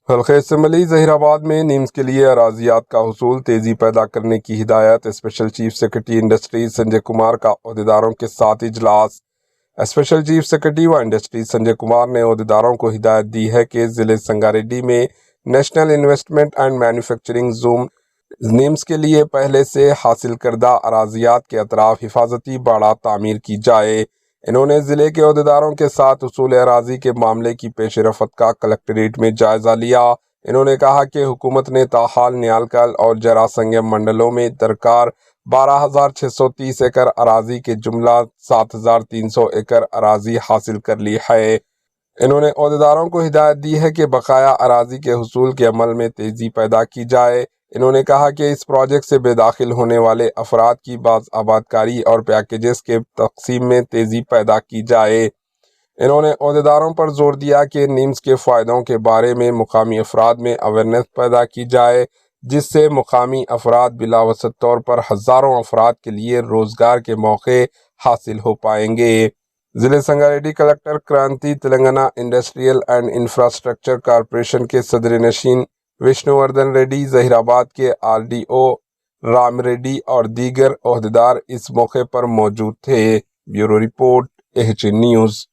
حلقہ اسمبلی ظہیر آباد میں نیمز کے لیے اراضیات کا حصول تیزی پیدا کرنے کی ہدایت۔ Special chief secretary industries Sanjay Kumar کا عہدیداروں کے ساتھ اجلاس۔ اسپیشل چیف سیکرٹری و انڈسٹریز سنجے کمار نے عہدیداروں کو ہدایت دی ہے کہ ضلع سنگاریڈی میں national investment and manufacturing zone names کے لیے پہلے سے حاصل کردہ اراضیات کے اطراف حفاظتی باڑہ تعمیر کی جائے۔ انہوں نے ضلع کے عہدیداروں کے ساتھ حصول اراضی کے معاملے کی پیش رفت کا کلکٹریٹ میں جائزہ لیا۔ انہوں نے کہا کہ حکومت نے تاحال نیالکل اور جراسنگم منڈلوں میں درکار 12,630 ایکڑ اراضی کے جملہ 7,300 ایکڑ اراضی حاصل کر لی ہے۔ انہوں نے عہدیداروں کو ہدایت دی ہے کہ بقایا اراضی کے حصول کے عمل میں تیزی پیدا کی جائے۔ انہوں نے کہا کہ اس پروجیکٹ سے بے داخل ہونے والے افراد کی باز آبادکاری اور پیکیجز کے تقسیم میں تیزی پیدا کی جائے۔ انہوں نے عہدیداروں پر زور دیا کہ نیمز کے فائدوں کے بارے میں مقامی افراد میں اویئرنیس پیدا کی جائے، جس سے مقامی افراد بلا واسطہ طور پر ہزاروں افراد کے لیے روزگار کے موقع حاصل ہو پائیں گے۔ ضلع Sangareddy collector Kranti Telangana industrial and infrastructure corporation کے صدر نشین وشنو وردھن ریڈی، ظہیر آباد کے R D O Ram Reddy اور دیگر عہدیدار اس موقع پر موجود تھے۔ Bureau report, H news.